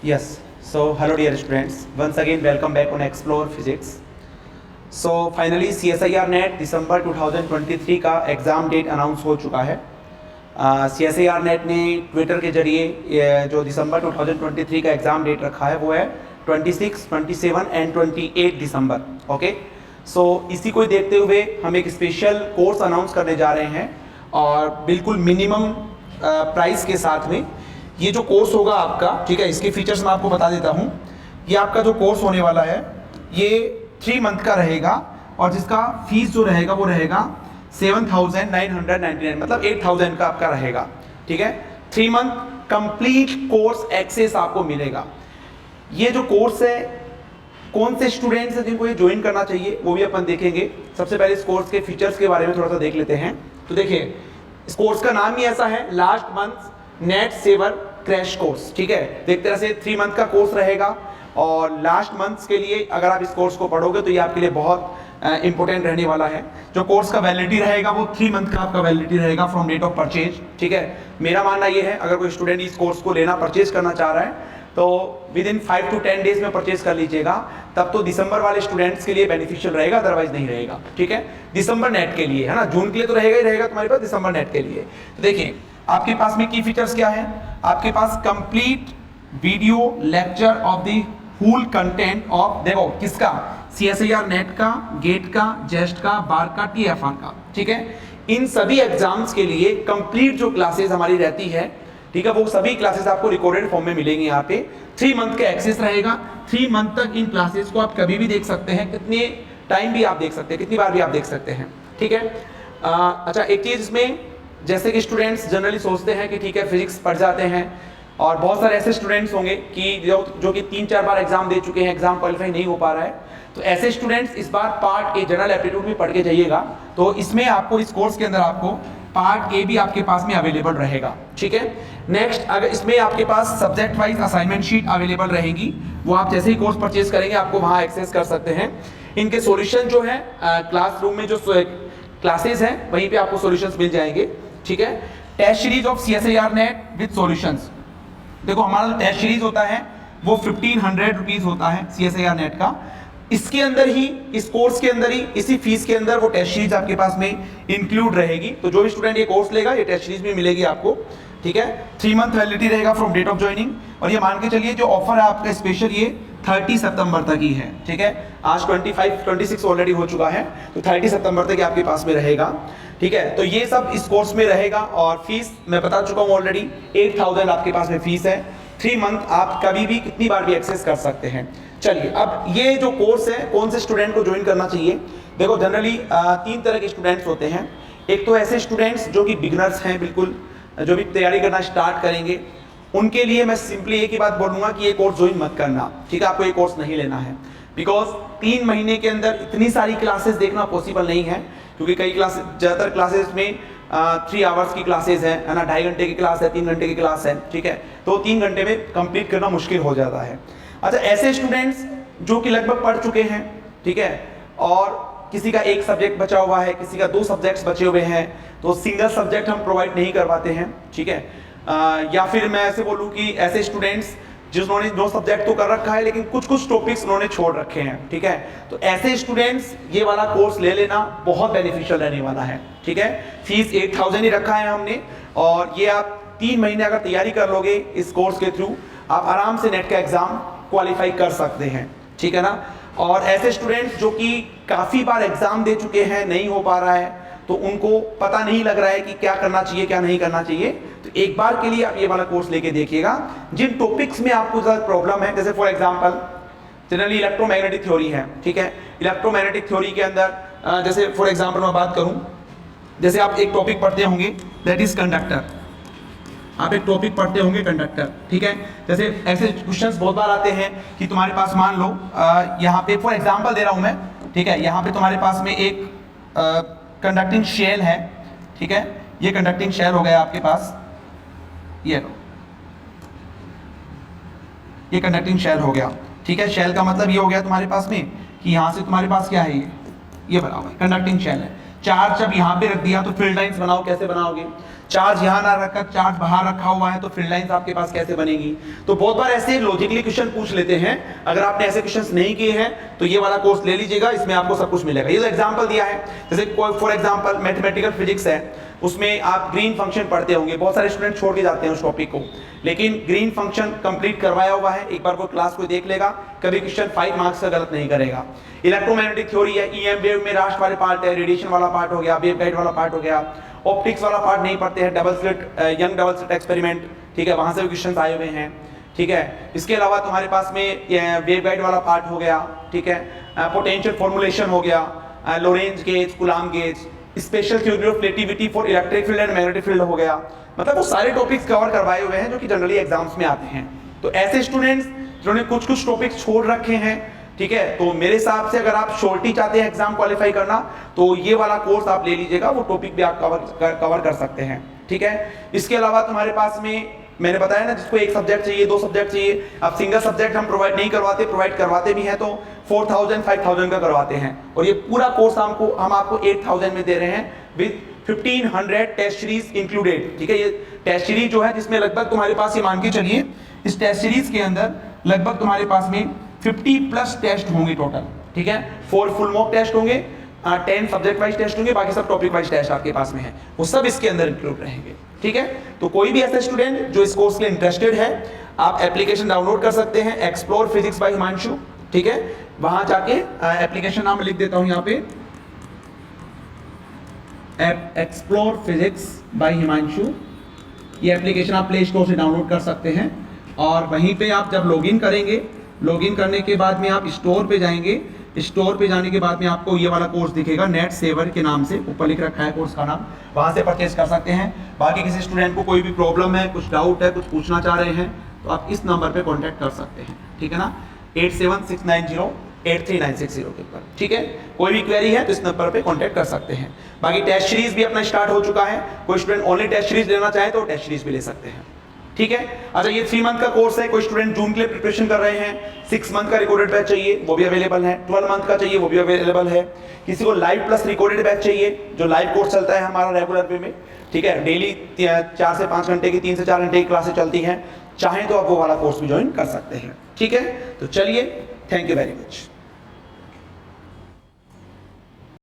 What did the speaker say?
Yes. So, hello dear students. Once again, welcome back on Explore Physics. So, finally CSIR NET दिसंबर 2023 का exam date announce हो चुका है। CSIR net ने Twitter के जरिए जो दिसंबर 2023 का एग्ज़ाम डेट रखा है वो है 26, 27 एंड 28 दिसंबर। ओके, सो इसी को देखते हुए हम एक स्पेशल कोर्स अनाउंस करने जा रहे हैं और बिल्कुल मिनिमम प्राइस के साथ में ये जो कोर्स होगा आपका, ठीक है, इसके फीचर्स मैं आपको बता देता हूँ। ये आपका जो कोर्स होने वाला है ये 3 मंथ का रहेगा और जिसका फीस जो रहेगा वो रहेगा 7,999, मतलब 8,000 का आपका रहेगा। ठीक है, 3 मंथ कंप्लीट कोर्स एक्सेस आपको मिलेगा। ये जो कोर्स है, कौन से स्टूडेंट्स हैं जिनको ये ज्वाइन करना चाहिए वो भी अपन देखेंगे। सबसे पहले इस कोर्स के फीचर्स के बारे में थोड़ा सा देख लेते हैं। तो देखिए, इस कोर्स का नाम ही ऐसा है, last month NET saver crash course. ठीक है, तो एक तरह से 3 मंथ का कोर्स रहेगा और लास्ट मंथ्स के लिए अगर आप इस कोर्स को पढ़ोगे तो ये आपके लिए बहुत इंपॉर्टेंट रहने वाला है। जो कोर्स का वैलिडिटी रहेगा वो 3 मंथ का आपका वैलिडिटी रहेगा फ्रॉम डेट ऑफ परचेज। ठीक है, मेरा मानना ये है अगर कोई स्टूडेंट इस कोर्स को लेना परचेज करना चाह रहा है तो विद इन 5 to 10 डेज में परचेज कर लीजिएगा, तब तो दिसंबर वाले स्टूडेंट्स के लिए बेनिफिशियल रहेगा, अदरवाइज नहीं रहेगा। ठीक है, दिसंबर नेट के लिए है ना, जून के लिए तो रहेगा ही रहेगा तुम्हारे पास, दिसंबर नेट के लिए। तो देखिए आपके पास में की फीचर्स क्या है, आपके पास complete video lecture of the whole content of, देखो किसका, CSIR नेट का, गेट का, जेस्ट का, बार का, TFR का। ठीक है, इन सभी एग्जाम्स के लिए कंप्लीट जो क्लासेस हमारी रहती है, ठीक है, वो सभी क्लासेस आपको रिकॉर्डेड फॉर्म में मिलेंगी। यहाँ पे 3 मंथ का एक्सेस रहेगा। 3 मंथ तक इन क्लासेस को आप कभी भी देख सकते हैं, कितने टाइम भी आप देख सकते हैं, कितनी बार भी आप देख सकते हैं। ठीक है, अच्छा एक चीज इसमें, जैसे कि स्टूडेंट्स जनरली सोचते हैं कि ठीक है फिजिक्स पढ़ जाते हैं और बहुत सारे ऐसे स्टूडेंट्स होंगे कि जो कि 3-4 बार एग्जाम दे चुके हैं, एग्जाम क्वालिफाई नहीं हो पा रहा है, तो ऐसे स्टूडेंट्स इस बार पार्ट ए जनरल एप्टीट्यूड भी पढ़ के जाइएगा। तो इसमें आपको, इस कोर्स के अंदर आपको पार्ट ए भी आपके पास में अवेलेबल रहेगा। ठीक है, नेक्स्ट अगर इसमें आपके पास subject wise assignment sheet available रहेगी, वो आप जैसे ही कोर्स परचेज करेंगे आपको वहां एक्सेस कर सकते हैं। इनके सॉल्यूशन जो है क्लासरूम में जो क्लासेस हैं वहीं पे आपको सॉल्यूशंस मिल जाएंगे। ठीक है, test series of CSIR NET with solutions. देखो हमारा टेस्ट सीरीज होता है वो 1500 रुपीज होता है CSIR नेट का। इसके अंदर ही, इस कोर्स के अंदर ही, इसी फीस के अंदर वो टेस्ट सीरीज आपके पास में इंक्लूड रहेगी। तो जो भी स्टूडेंट ये कोर्स लेगा ये टेस्ट सीरीज भी मिलेगी आपको। ठीक है, 3 मंथ वैलिडिटी रहेगा फ्रॉम डेट ऑफ ज्वाइनिंग। और ये मान के चलिए जो ऑफर है आपका स्पेशल, ये 30 सितंबर तक ही है। ठीक है, आज 26 ऑलरेडी हो चुका है, तो 30 सितंबर तक आपके पास में रहेगा। ठीक है, तो ये सब इस कोर्स में रहेगा और फीस मैं बता चुका हूँ ऑलरेडी, 8,000 आपके पास में फीस है। 3 मंथ आप कभी भी कितनी बार भी एक्सेस कर सकते हैं। चलिए, अब ये जो कोर्स है कौन से स्टूडेंट को ज्वाइन करना चाहिए। देखो जनरली 3 तरह के स्टूडेंट्स होते हैं। एक तो ऐसे स्टूडेंट्स जो कि बिगनर्स हैं, बिल्कुल जो भी तैयारी करना स्टार्ट करेंगे, उनके लिए मैं सिंपली एक ही बात बोलूँगा कि ये कोर्स ज्वाइन मत करना। ठीक है, आपको ये कोर्स नहीं लेना है, बिकॉज 3 महीने के अंदर इतनी सारी क्लासेस देखना पॉसिबल नहीं है, क्योंकि कई क्लासेस, ज़्यादातर क्लासेस में 3 आवर्स की क्लासेस है ना, 2.5 घंटे की क्लास है, 3 घंटे की क्लास है। ठीक है, तो 3 घंटे में कंप्लीट करना मुश्किल हो जाता है। अच्छा, ऐसे स्टूडेंट्स जो कि लगभग पढ़ चुके हैं, ठीक है, और किसी का एक सब्जेक्ट बचा हुआ है, किसी का 2 सब्जेक्ट्स बचे हुए हैं, तो सिंगल सब्जेक्ट हम प्रोवाइड नहीं कर पाते हैं। ठीक है, या फिर मैं ऐसे बोलूँ कि ऐसे स्टूडेंट्स जिन्होंने 2 सब्जेक्ट तो कर रखा है लेकिन कुछ टॉपिक्स उन्होंने छोड़ रखे हैं। ठीक है, तो ऐसे स्टूडेंट्स ये वाला कोर्स ले लेना बहुत बेनिफिशियल रहने वाला है। ठीक है, फीस 8,000 ही रखा है हमने और ये आप 3 महीने अगर तैयारी कर लोगे इस कोर्स के थ्रू, आप आराम से नेट का एग्जाम क्वालिफाई कर सकते हैं। ठीक है ना, और ऐसे स्टूडेंट्स जो कि काफ़ी बार एग्जाम दे चुके हैं, नहीं हो पा रहा है, तो उनको पता नहीं लग रहा है कि क्या करना चाहिए क्या नहीं करना चाहिए, तो एक बार के लिए आप ये वाला कोर्स लेके देखिएगा। जिन टॉपिक्स में आपको ज़्यादा प्रॉब्लम है, जैसे for example generally electromagnetic theory है। ठीक है, इलेक्ट्रोमैग्नेटिक थ्योरी के अंदर जैसे फॉर एग्जांपल मैं बात करूं, जैसे आप एक टॉपिक पढ़ते होंगे दैट इज कंडक्टर, आप एक टॉपिक पढ़ते होंगे कंडक्टर। ठीक है, जैसे ऐसे क्वेश्चंस बहुत बार आते हैं कि तुम्हारे पास मान लो यहाँ पे फॉर एग्जांपल दे रहा हूँ मैं, ठीक है, यहाँ पे तुम्हारे पास में एक कंडक्टिंग शेल है। ठीक है, ये कंडक्टिंग शेल हो गया आपके पास, ये लो, ये कंडक्टिंग शेल हो गया। ठीक है, शेल का मतलब ये हो गया तुम्हारे पास में कि यहाँ से तुम्हारे पास क्या है, ये बना हुआ है कंडक्टिंग शेल है। चार्ज अब यहाँ पे रख दिया तो फील्ड लाइंस बनाओ, कैसे बनाओगे? चार्ज यहाँ ना रखकर चार्ज बाहर रखा हुआ है तो फील्ड लाइंस आपके पास कैसे बनेगी? तो बहुत बार ऐसे लॉजिकली क्वेश्चन पूछ लेते हैं। अगर आपने ऐसे क्वेश्चंस नहीं किए हैं तो ये वाला कोर्स ले लीजिएगा, इसमें आपको सब कुछ मिलेगा। ये जो एग्जांपल दिया है, जैसे कोई फॉर एग्जांपल मैथमेटिकल फिजिक्स है, उसमें आप ग्रीन फंक्शन पढ़ते होंगे, बहुत सारे स्टूडेंट छोड़ के जाते हैं उस टॉपिक को, लेकिन ग्रीन फंक्शन कंप्लीट करवाया हुआ है, एक बार वो क्लास को देख लेगा, कभी क्वेश्चन 5 मार्क्स का गलत नहीं करेगा। इलेक्ट्रोमैग्नेटिक थ्योरी है, ईएम वेव में रास्ट वाले पार्ट है, रेडिएशन वाला पार्ट हो गया, वेव गाइड वाला पार्ट हो गया, ऑप्टिक्स वाला पार्ट नहीं पढ़ते हैं, double slit young double slit experiment, ठीक है, वहां से भी क्वेश्चन आए हुए हैं, ठीक है। इसके अलावा तुम्हारे पास में वेव गाइड वाला पार्ट हो गया, ठीक है, पोटेंशियल फॉर्मुलेशन हो गया, Lorentz gauge, coulomb gauge, special theory of relativity for electric field and magnetic field हो गया। मतलब वो सारे टॉपिक्स कवर करवाए हुए हैं जो कि जनरली एग्जाम्स में आते हैं। तो ऐसे स्टूडेंट्स जिन्होंने कुछ कुछ टॉपिक्स छोड़ रखे हैं, ठीक है, तो मेरे हिसाब से अगर आप श्योरिटी चाहते हैं एग्जाम क्वालिफाई करना तो ये वाला कोर्स आप ले लीजिएगा, वो टॉपिक भी आप कवर कर सकते हैं, ठीक है। इसके अलावा तुम्हारे पास में मैंने बताया ना, जिसको एक सब्जेक्ट चाहिए, 2 सब्जेक्ट चाहिए, अब सिंगल सब्जेक्ट हम प्रोवाइड नहीं करवाते, प्रोवाइड करवाते भी हैं तो 4000 5000 का करवाते हैं, और ये पूरा कोर्स हम आपको 8000 में दे रहे हैं विद 1500 टेस्ट सीरीज इंक्लूडेड, ठीक है। ये टेस्ट सीरीज जो है जिसमें लगभग तुम्हारे पास, ये मान के चलिए इस टेस्ट सीरीज के अंदर लगभग तुम्हारे पास में 50+ टेस्ट होंगे टोटल, ठीक है। 4 फुल मॉक टेस्ट होंगे, 10 सब्जेक्ट वाइज टेस्ट होंगे, बाकी सब टॉपिक वाइज टेस्ट आपके पास में है, वो सब इसके अंदर इंक्लूड रहेंगे, ठीक है। तो कोई भी ऐसा स्टूडेंट जो इस कोर्स के लिए इंटरेस्टेड है, आप एप्लीकेशन डाउनलोड कर सकते हैं, एक्सप्लोर फिजिक्स बाय हिमांशु, ठीक है। वहां जाके एप्लीकेशन नाम लिख देता हूं यहाँ पे, एक्सप्लोर फिजिक्स बाय हिमांशु, ये एप्लीकेशन आप प्ले स्टोर से डाउनलोड कर सकते हैं। और वहीं पे आप जब लॉगिन करेंगे, लॉगिन करने के बाद में आप स्टोर पे जाएंगे, स्टोर पे जाने के बाद में आपको ये वाला कोर्स दिखेगा, नेट सेवर के नाम से ऊपर लिख रखा है कोर्स का नाम, वहां से परचेज कर सकते हैं। बाकी किसी स्टूडेंट को कोई भी प्रॉब्लम है, कुछ डाउट है, कुछ पूछना चाह रहे हैं तो आप इस नंबर पे कांटेक्ट कर सकते हैं, ठीक है ना, 8769083960 के ऊपर, ठीक है। कोई भी क्वेरी है तो इस नंबर पे कांटेक्ट कर सकते हैं। बाकी टेस्ट सीरीज भी अपना स्टार्ट हो चुका है, कोई स्टूडेंट ओनली टेस्ट सीरीज लेना चाहे तो टेस्ट सीरीज भी ले सकते हैं, ठीक है। अच्छा, ये 3 मंथ का कोर्स है, कोई स्टूडेंट जून के लिए प्रिपरेशन कर रहे हैं, 6 मंथ का रिकॉर्डेड बैच चाहिए वो भी अवेलेबल है, 12 मंथ का चाहिए वो भी अवेलेबल है, किसी को लाइव प्लस रिकॉर्डेड बैच चाहिए जो लाइव कोर्स चलता है हमारा रेगुलर वे में, ठीक है, डेली 4 से 5 घंटे की, 3 से 4 घंटे की क्लासेस चलती हैं, चाहें तो आप वो वाला कोर्स भी ज्वाइन कर सकते हैं, ठीक है। तो चलिए, थैंक यू वेरी मच।